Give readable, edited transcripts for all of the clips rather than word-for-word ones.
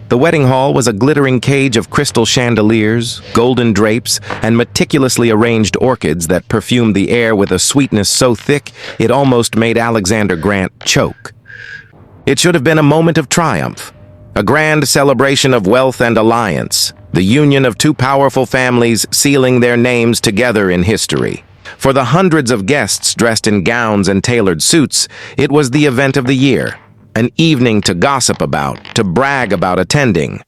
The wedding hall was a glittering cage of crystal chandeliers, golden drapes, and meticulously arranged orchids that perfumed the air with a sweetness so thick it almost made Alexander Grant choke. It should have been a moment of triumph, a grand celebration of wealth and alliance, the union of two powerful families sealing their names together in history. For the hundreds of guests dressed in gowns and tailored suits, it was the event of the year. An evening to gossip about, to brag about attending.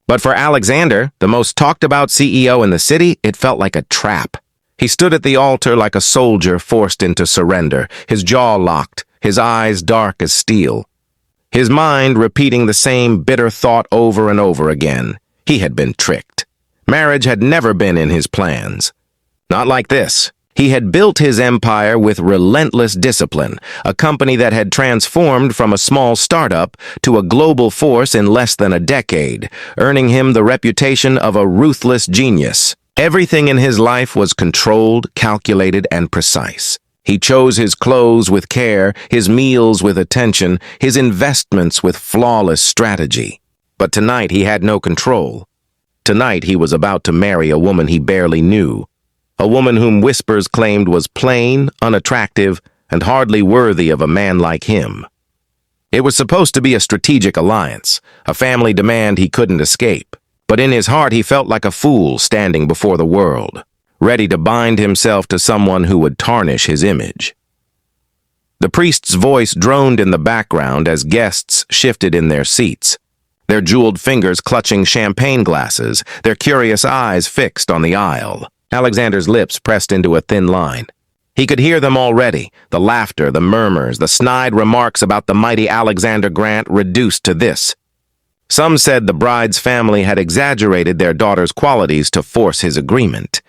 But for Alexander, the most talked about CEO in the city, it felt like a trap. He stood at the altar like a soldier forced into surrender, his jaw locked, his eyes dark as steel. His mind repeating the same bitter thought over and over again. He had been tricked. Marriage had never been in his plans. Not like this. He had built his empire with relentless discipline, a company that had transformed from a small startup to a global force in less than a decade, earning him the reputation of a ruthless genius. Everything in his life was controlled, calculated, and precise. He chose his clothes with care, his meals with attention, his investments with flawless strategy. But tonight he had no control. Tonight he was about to marry a woman he barely knew. A woman whom whispers claimed was plain, unattractive, and hardly worthy of a man like him. It was supposed to be a strategic alliance, a family demand he couldn't escape. But in his heart he felt like a fool standing before the world, ready to bind himself to someone who would tarnish his image. The priest's voice droned in the background as guests shifted in their seats, their jeweled fingers clutching champagne glasses, their curious eyes fixed on the aisle. Alexander's lips pressed into a thin line. He could hear them already, the laughter, the murmurs, the snide remarks about the mighty Alexander Grant reduced to this. Some said the bride's family had exaggerated their daughter's qualities to force his agreement.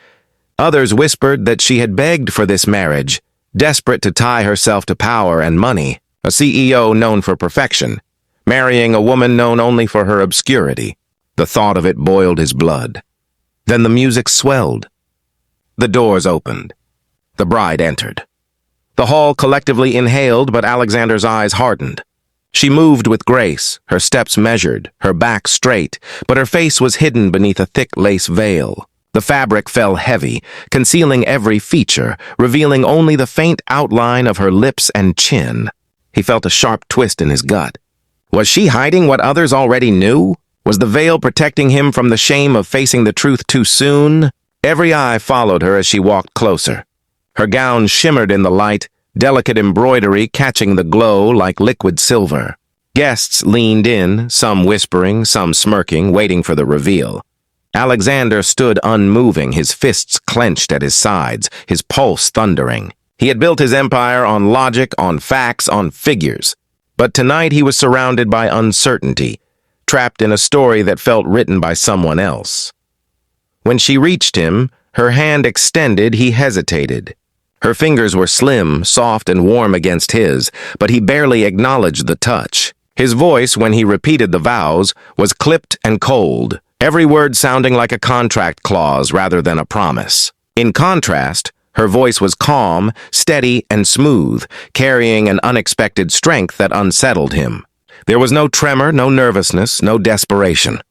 Others whispered that she had begged for this marriage, desperate to tie herself to power and money, a CEO known for perfection, marrying a woman known only for her obscurity. The thought of it boiled his blood. Then the music swelled. The doors opened. The bride entered. The hall collectively inhaled, but Alexander's eyes hardened. She moved with grace, her steps measured, her back straight, but her face was hidden beneath a thick lace veil. The fabric fell heavy, concealing every feature, revealing only the faint outline of her lips and chin. He felt a sharp twist in his gut. Was she hiding what others already knew? Was the veil protecting him from the shame of facing the truth too soon? Every eye followed her as she walked closer. Her gown shimmered in the light, delicate embroidery catching the glow like liquid silver. Guests leaned in, some whispering, some smirking, waiting for the reveal. Alexander stood unmoving, his fists clenched at his sides, his pulse thundering. He had built his empire on logic, on facts, on figures. But tonight he was surrounded by uncertainty, trapped in a story that felt written by someone else. When she reached him, her hand extended, he hesitated. Her fingers were slim, soft, and warm against his, but he barely acknowledged the touch. His voice, when he repeated the vows, was clipped and cold, every word sounding like a contract clause rather than a promise. In contrast, her voice was calm, steady, and smooth, carrying an unexpected strength that unsettled him. There was no tremor, no nervousness, no desperation.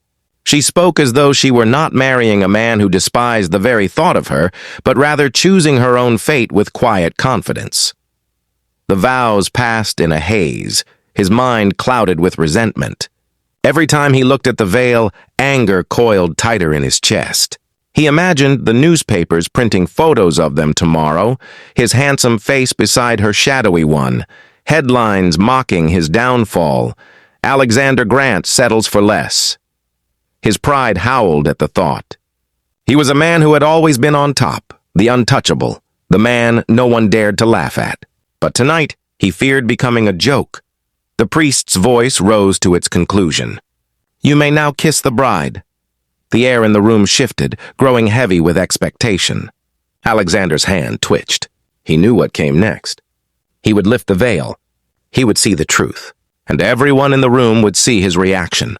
She spoke as though she were not marrying a man who despised the very thought of her, but rather choosing her own fate with quiet confidence. The vows passed in a haze, his mind clouded with resentment. Every time he looked at the veil, anger coiled tighter in his chest. He imagined the newspapers printing photos of them tomorrow, his handsome face beside her shadowy one, headlines mocking his downfall. Alexander Grant settles for less. His pride howled at the thought. He was a man who had always been on top, the untouchable, the man no one dared to laugh at. But tonight, he feared becoming a joke. The priest's voice rose to its conclusion. "You may now kiss the bride." The air in the room shifted, growing heavy with expectation. Alexander's hand twitched. He knew what came next. He would lift the veil. He would see the truth, and everyone in the room would see his reaction.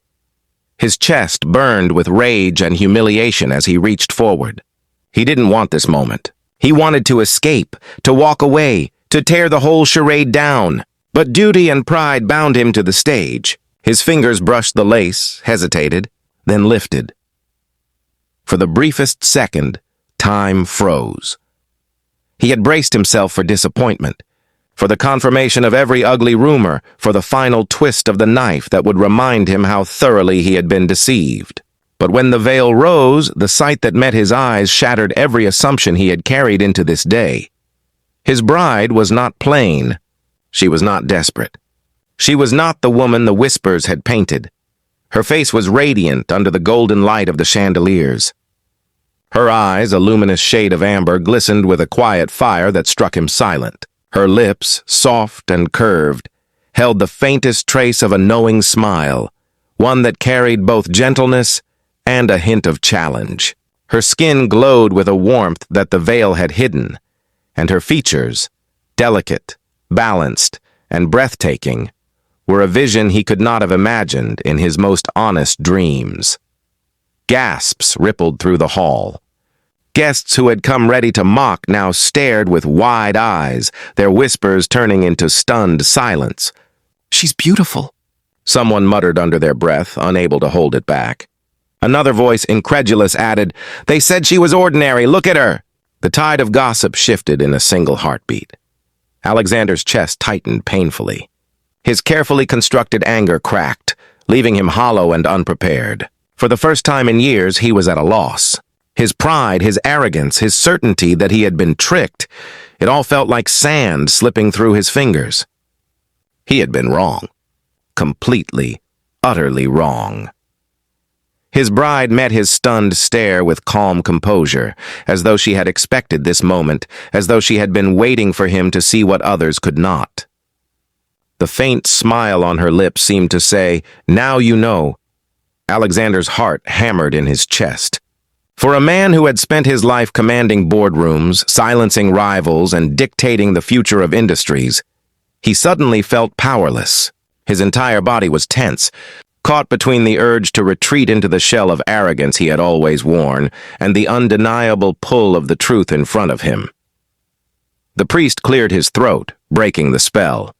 His chest burned with rage and humiliation as he reached forward. He didn't want this moment. He wanted to escape, to walk away, to tear the whole charade down. But duty and pride bound him to the stage. His fingers brushed the lace, hesitated, then lifted. For the briefest second, time froze. He had braced himself for disappointment, for the confirmation of every ugly rumor, for the final twist of the knife that would remind him how thoroughly he had been deceived. But when the veil rose, the sight that met his eyes shattered every assumption he had carried into this day. His bride was not plain. She was not desperate. She was not the woman the whispers had painted. Her face was radiant under the golden light of the chandeliers. Her eyes, a luminous shade of amber, glistened with a quiet fire that struck him silent. Her lips, soft and curved, held the faintest trace of a knowing smile, one that carried both gentleness and a hint of challenge. Her skin glowed with a warmth that the veil had hidden, and her features, delicate, balanced, and breathtaking, were a vision he could not have imagined in his most honest dreams. Gasps rippled through the hall. Guests who had come ready to mock now stared with wide eyes, their whispers turning into stunned silence. "She's beautiful," someone muttered under their breath, unable to hold it back. Another voice, incredulous, added, "They said she was ordinary, look at her!" The tide of gossip shifted in a single heartbeat. Alexander's chest tightened painfully. His carefully constructed anger cracked, leaving him hollow and unprepared. For the first time in years, he was at a loss. His pride, his arrogance, his certainty that he had been tricked, it all felt like sand slipping through his fingers. He had been wrong. Completely, utterly wrong. His bride met his stunned stare with calm composure, as though she had expected this moment, as though she had been waiting for him to see what others could not. The faint smile on her lips seemed to say, "Now you know." Alexander's heart hammered in his chest. For a man who had spent his life commanding boardrooms, silencing rivals, and dictating the future of industries, he suddenly felt powerless. His entire body was tense, caught between the urge to retreat into the shell of arrogance he had always worn and the undeniable pull of the truth in front of him. The priest cleared his throat, breaking the spell.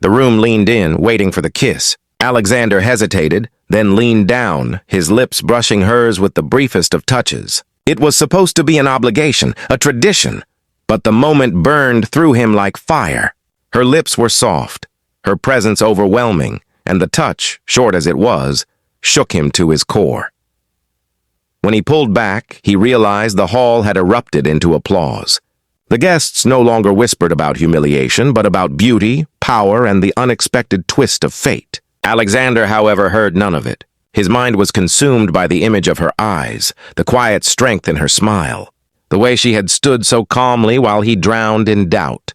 The room leaned in, waiting for the kiss. Alexander hesitated, then leaned down, his lips brushing hers with the briefest of touches. It was supposed to be an obligation, a tradition, but the moment burned through him like fire. Her lips were soft, her presence overwhelming, and the touch, short as it was, shook him to his core. When he pulled back, he realized the hall had erupted into applause. The guests no longer whispered about humiliation, but about beauty, power, and the unexpected twist of fate. Alexander, however, heard none of it. His mind was consumed by the image of her eyes, the quiet strength in her smile, the way she had stood so calmly while he drowned in doubt.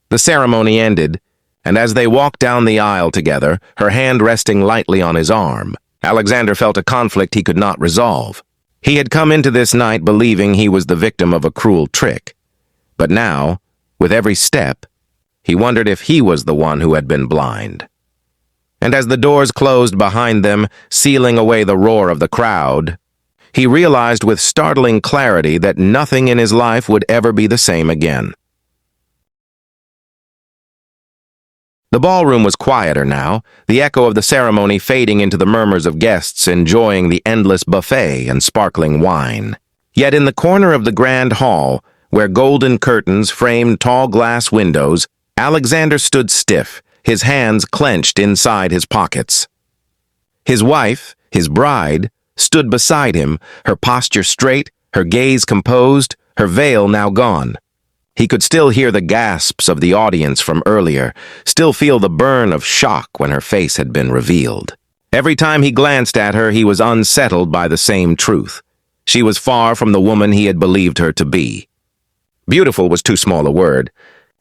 The ceremony ended, and as they walked down the aisle together, her hand resting lightly on his arm, Alexander felt a conflict he could not resolve. He had come into this night believing he was the victim of a cruel trick. But now, with every step, he wondered if he was the one who had been blind. And as the doors closed behind them, sealing away the roar of the crowd, he realized with startling clarity that nothing in his life would ever be the same again. The ballroom was quieter now, the echo of the ceremony fading into the murmurs of guests enjoying the endless buffet and sparkling wine. Yet in the corner of the grand hall, where golden curtains framed tall glass windows, Alexander stood stiff, his hands clenched inside his pockets. His wife, his bride, stood beside him, her posture straight, her gaze composed, her veil now gone. He could still hear the gasps of the audience from earlier, still feel the burn of shock when her face had been revealed. Every time he glanced at her, he was unsettled by the same truth. She was far from the woman he had believed her to be. Beautiful was too small a word.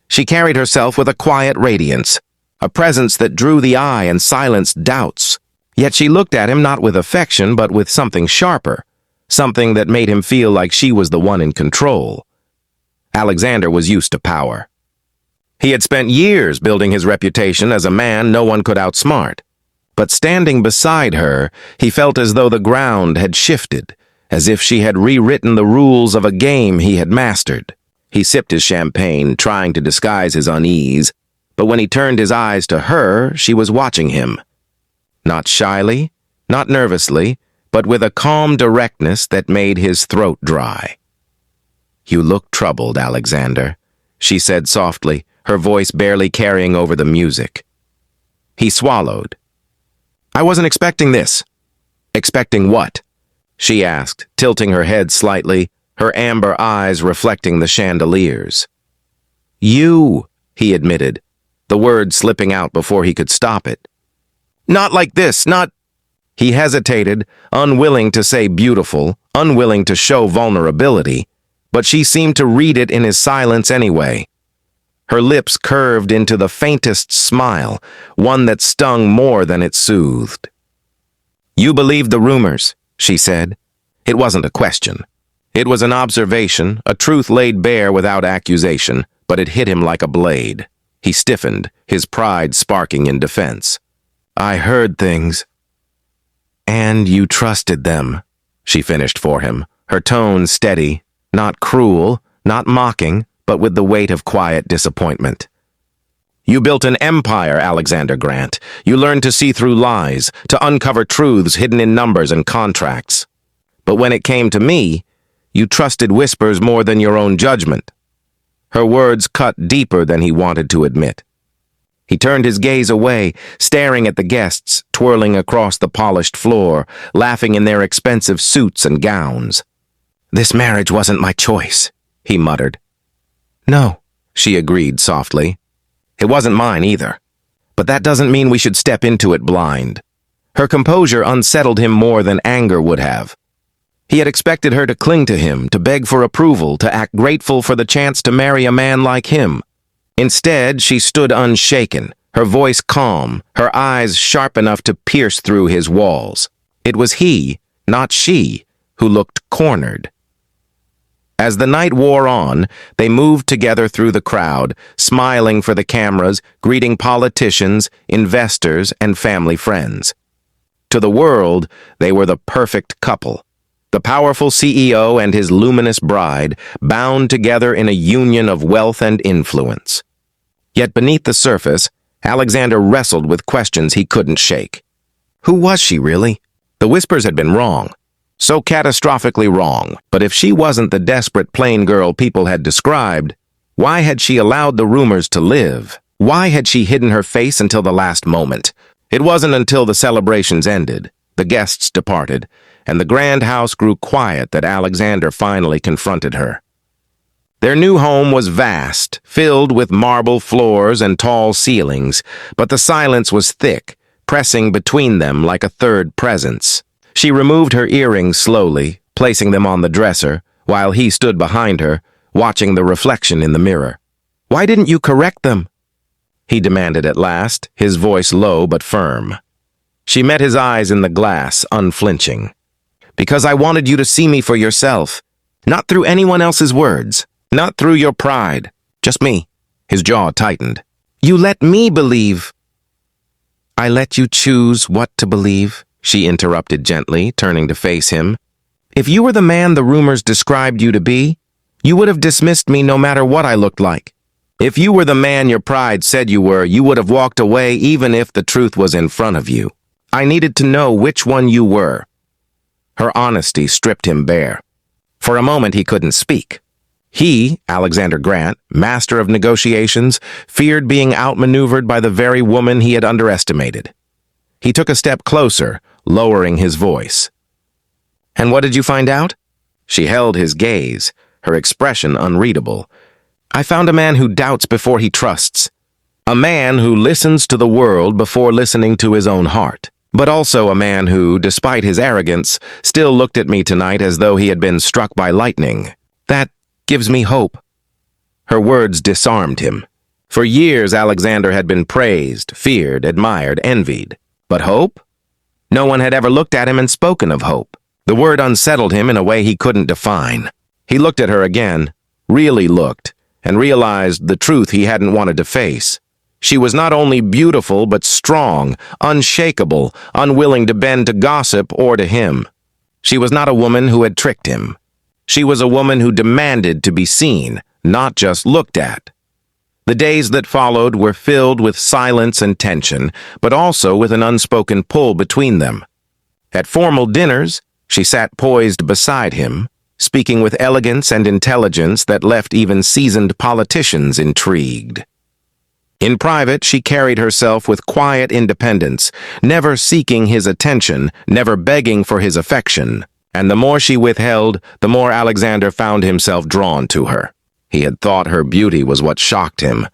She carried herself with a quiet radiance, a presence that drew the eye and silenced doubts. Yet she looked at him not with affection, but with something sharper, something that made him feel like she was the one in control. Alexander was used to power. He had spent years building his reputation as a man no one could outsmart. But standing beside her, he felt as though the ground had shifted, as if she had rewritten the rules of a game he had mastered. He sipped his champagne, trying to disguise his unease, but when he turned his eyes to her, she was watching him. Not shyly, not nervously, but with a calm directness that made his throat dry. "You look troubled, Alexander," she said softly, her voice barely carrying over the music. He swallowed. "I wasn't expecting this." "Expecting what?" she asked, tilting her head slightly, her amber eyes reflecting the chandeliers. "You," he admitted, the word slipping out before he could stop it. "Not like this, not—" He hesitated, unwilling to say beautiful, unwilling to show vulnerability, but she seemed to read it in his silence anyway. Her lips curved into the faintest smile, one that stung more than it soothed. "You believed the rumors," she said. It wasn't a question. It was an observation, a truth laid bare without accusation, but it hit him like a blade. He stiffened, his pride sparking in defense. "I heard things." "And you trusted them," she finished for him, her tone steady, not cruel, not mocking, but with the weight of quiet disappointment. "You built an empire, Alexander Grant. You learned to see through lies, to uncover truths hidden in numbers and contracts. But when it came to me, you trusted whispers more than your own judgment." Her words cut deeper than he wanted to admit. He turned his gaze away, staring at the guests, twirling across the polished floor, laughing in their expensive suits and gowns. "This marriage wasn't my choice," he muttered. "No," she agreed softly. "It wasn't mine either. But that doesn't mean we should step into it blind." Her composure unsettled him more than anger would have. He had expected her to cling to him, to beg for approval, to act grateful for the chance to marry a man like him. Instead, she stood unshaken, her voice calm, her eyes sharp enough to pierce through his walls. It was he, not she, who looked cornered. As the night wore on, they moved together through the crowd, smiling for the cameras, greeting politicians, investors, and family friends. To the world, they were the perfect couple. The powerful CEO and his luminous bride, bound together in a union of wealth and influence. Yet beneath the surface, Alexander wrestled with questions he couldn't shake. Who was she really? The whispers had been wrong. So catastrophically wrong. But if she wasn't the desperate plain girl people had described, why had she allowed the rumors to live? Why had she hidden her face until the last moment? It wasn't until the celebrations ended, the guests departed, and the grand house grew quiet that Alexander finally confronted her. Their new home was vast, filled with marble floors and tall ceilings, but the silence was thick, pressing between them like a third presence. She removed her earrings slowly, placing them on the dresser, while he stood behind her, watching the reflection in the mirror. "Why didn't you correct them?" he demanded at last, his voice low but firm. She met his eyes in the glass, unflinching. "Because I wanted you to see me for yourself, not through anyone else's words, not through your pride, just me." His jaw tightened. "You let me believe." "I let you choose what to believe," she interrupted gently, turning to face him. "If you were the man the rumors described you to be, you would have dismissed me no matter what I looked like. If you were the man your pride said you were, you would have walked away even if the truth was in front of you. I needed to know which one you were." Her honesty stripped him bare. For a moment he couldn't speak. He, Alexander Grant, master of negotiations, feared being outmaneuvered by the very woman he had underestimated. He took a step closer, lowering his voice. "And what did you find out?" She held his gaze, her expression unreadable. "I found a man who doubts before he trusts. A man who listens to the world before listening to his own heart. But also a man who, despite his arrogance, still looked at me tonight as though he had been struck by lightning. That gives me hope." Her words disarmed him. For years, Alexander had been praised, feared, admired, envied. But hope? No one had ever looked at him and spoken of hope. The word unsettled him in a way he couldn't define. He looked at her again, really looked, and realized the truth he hadn't wanted to face. She was not only beautiful, but strong, unshakable, unwilling to bend to gossip or to him. She was not a woman who had tricked him. She was a woman who demanded to be seen, not just looked at. The days that followed were filled with silence and tension, but also with an unspoken pull between them. At formal dinners, she sat poised beside him, speaking with elegance and intelligence that left even seasoned politicians intrigued. In private, she carried herself with quiet independence, never seeking his attention, never begging for his affection. And the more she withheld, the more Alexander found himself drawn to her. He had thought her beauty was what shocked him,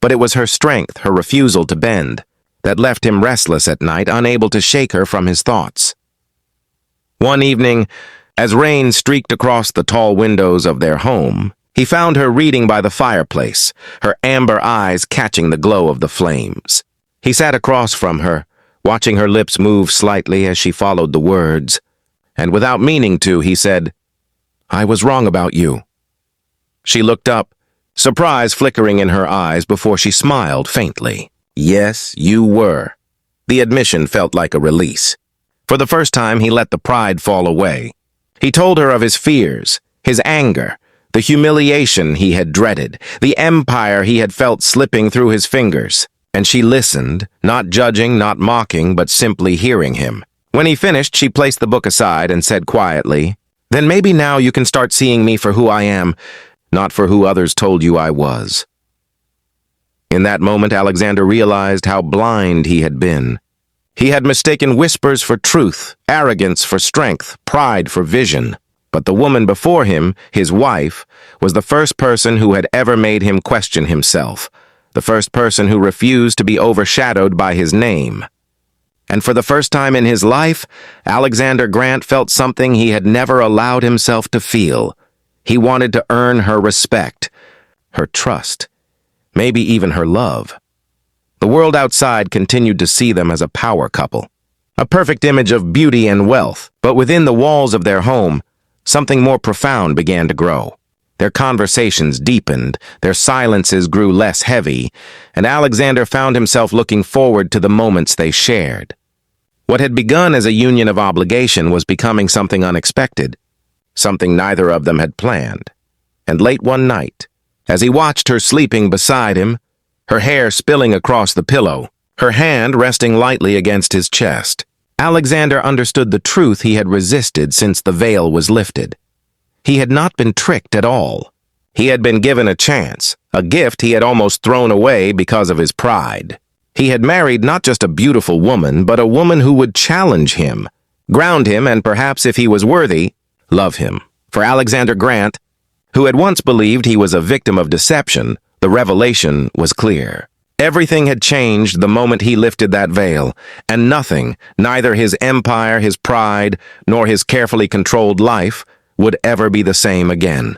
but it was her strength, her refusal to bend, that left him restless at night, unable to shake her from his thoughts. One evening, as rain streaked across the tall windows of their home, he found her reading by the fireplace, her amber eyes catching the glow of the flames. He sat across from her, watching her lips move slightly as she followed the words, and without meaning to, he said, "I was wrong about you." She looked up, surprise flickering in her eyes before she smiled faintly. "Yes, you were." The admission felt like a release. For the first time, he let the pride fall away. He told her of his fears, his anger, the humiliation he had dreaded, the empire he had felt slipping through his fingers. And she listened, not judging, not mocking, but simply hearing him. When he finished, she placed the book aside and said quietly, "Then maybe now you can start seeing me for who I am, not for who others told you I was." In that moment, Alexander realized how blind he had been. He had mistaken whispers for truth, arrogance for strength, pride for vision. But the woman before him, his wife, was the first person who had ever made him question himself, the first person who refused to be overshadowed by his name. And for the first time in his life, Alexander Grant felt something he had never allowed himself to feel. He wanted to earn her respect, her trust, maybe even her love. The world outside continued to see them as a power couple, a perfect image of beauty and wealth, but within the walls of their home, something more profound began to grow. Their conversations deepened, their silences grew less heavy, and Alexander found himself looking forward to the moments they shared. What had begun as a union of obligation was becoming something unexpected, something neither of them had planned. And late one night, as he watched her sleeping beside him, her hair spilling across the pillow, her hand resting lightly against his chest, Alexander understood the truth he had resisted since the veil was lifted. He had not been tricked at all. He had been given a chance, a gift he had almost thrown away because of his pride. He had married not just a beautiful woman, but a woman who would challenge him, ground him, and perhaps, if he was worthy, love him. For Alexander Grant, who had once believed he was a victim of deception, the revelation was clear. Everything had changed the moment he lifted that veil, and nothing, neither his empire, his pride, nor his carefully controlled life, would ever be the same again.